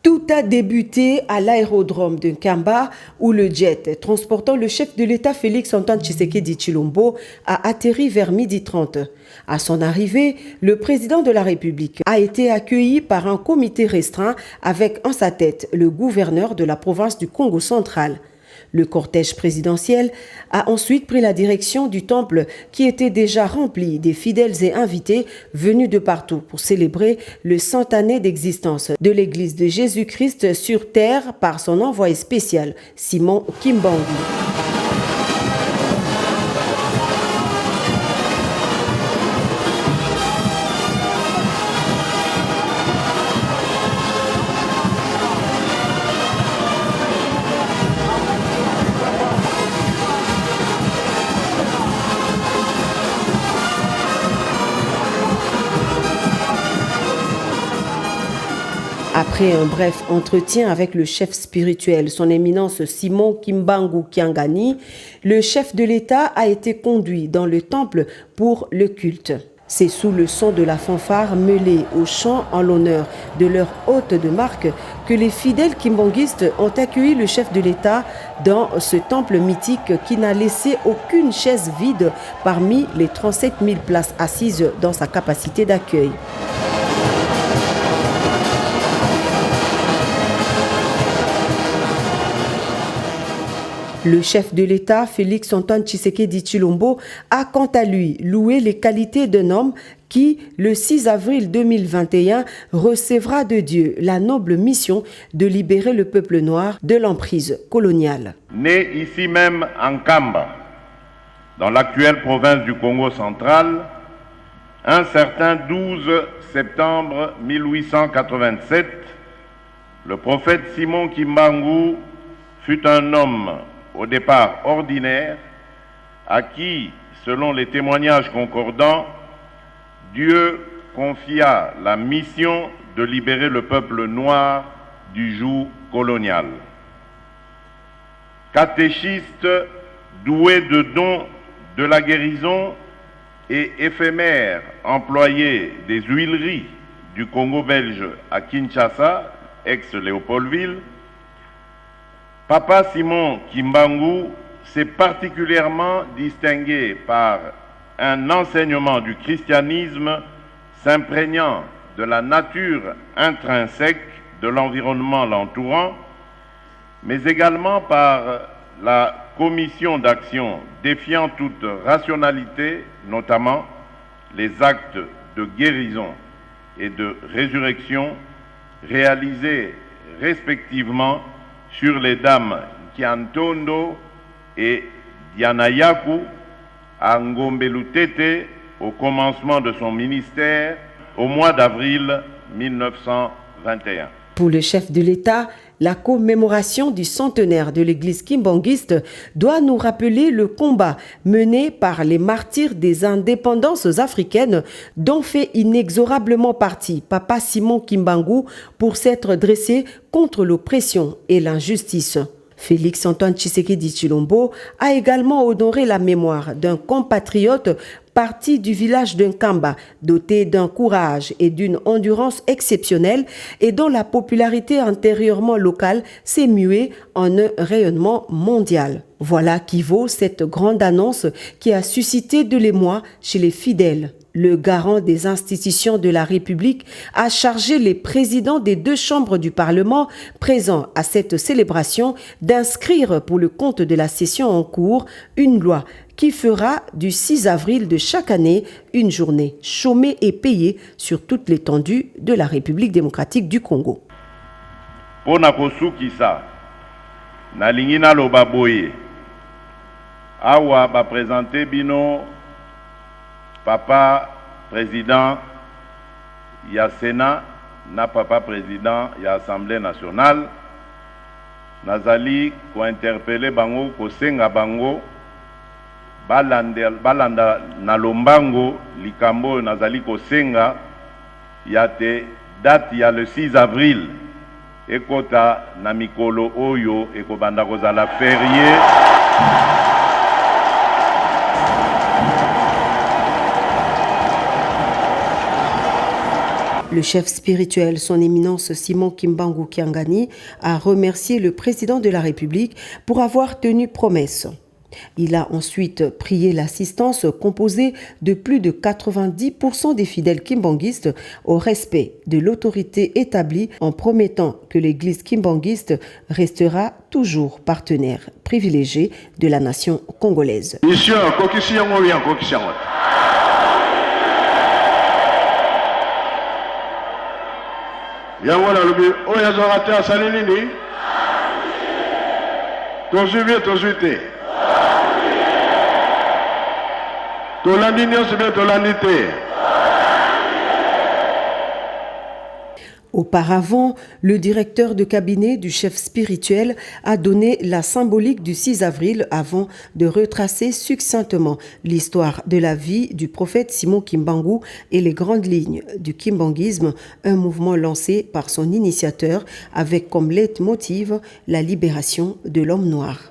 Tout a débuté à l'aérodrome de Nkamba où le jet transportant le chef de l'État Félix-Antoine Tshisekedi Tshilombo a atterri vers 12h30. À son arrivée, le président de la République a été accueilli par un comité restreint avec en sa tête le gouverneur de la province du Congo central. Le cortège présidentiel a ensuite pris la direction du temple qui était déjà rempli des fidèles et invités venus de partout pour célébrer le 100 années d'existence de l'Église de Jésus-Christ sur terre par son envoyé spécial, Simon Kimbangu. Après un bref entretien avec le chef spirituel, son éminence Simon Kimbangu Kiangani, le chef de l'État a été conduit dans le temple pour le culte. C'est sous le son de la fanfare mêlée au chant en l'honneur de leur hôte de marque que les fidèles kimbanguistes ont accueilli le chef de l'État dans ce temple mythique qui n'a laissé aucune chaise vide parmi les 37 000 places assises dans sa capacité d'accueil. Le chef de l'État, Félix-Antoine Tshisekedi Tshilombo, a quant à lui loué les qualités d'un homme qui, le 6 avril 2021, recevra de Dieu la noble mission de libérer le peuple noir de l'emprise coloniale. Né ici même en Nkamba, dans l'actuelle province du Congo central, un certain 12 septembre 1887, le prophète Simon Kimbangu fut un homme au départ ordinaire, à qui, selon les témoignages concordants, Dieu confia la mission de libérer le peuple noir du joug colonial. Catéchiste doué de dons de la guérison et éphémère employé des huileries du Congo belge à Kinshasa, ex-Léopoldville, Papa Simon Kimbangu s'est particulièrement distingué par un enseignement du christianisme s'imprégnant de la nature intrinsèque de l'environnement l'entourant, mais également par la commission d'action défiant toute rationalité, notamment les actes de guérison et de résurrection réalisés respectivement sur les dames Kiantondo et Dianayaku à Ngombelutete au commencement de son ministère au mois d'avril 1921. Pour le chef de l'État, la commémoration du centenaire de l'église kimbanguiste doit nous rappeler le combat mené par les martyrs des indépendances africaines dont fait inexorablement partie Papa Simon Kimbangu pour s'être dressé contre l'oppression et l'injustice. Félix-Antoine Tshisekedi Tshilombo a également honoré la mémoire d'un compatriote parti du village de Nkamba, doté d'un courage et d'une endurance exceptionnelle et dont la popularité antérieurement locale s'est muée en un rayonnement mondial. Voilà qui vaut cette grande annonce qui a suscité de l'émoi chez les fidèles. Le garant des institutions de la République a chargé les présidents des deux chambres du Parlement présents à cette célébration d'inscrire pour le compte de la session en cours une loi qui fera du 6 avril de chaque année une journée chômée et payée sur toute l'étendue de la République démocratique du Congo. Pona kosukisa na lingina loba boye awa ba présenter bino papa président ya Sénat na papa président ya Assemblée nationale nazali ko interpeller bango ko senga bango balanda na lombango likambo nazali ko senga ya te date ya le 6 avril ekota na mikolo oyo ekobanda kozala férié. Le Le chef spirituel, son éminence Simon Kimbangu Kiangani, a remercié le président de la République pour avoir tenu promesse. Il a ensuite prié l'assistance composée de plus de 90% des fidèles kimbanguistes au respect de l'autorité établie en promettant que l'église kimbanguiste restera toujours partenaire privilégié de la nation congolaise. Auparavant, le directeur de cabinet du chef spirituel a donné la symbolique du 6 avril avant de retracer succinctement l'histoire de la vie du prophète Simon Kimbangu et les grandes lignes du kimbanguisme, un mouvement lancé par son initiateur avec comme leitmotiv la libération de l'homme noir.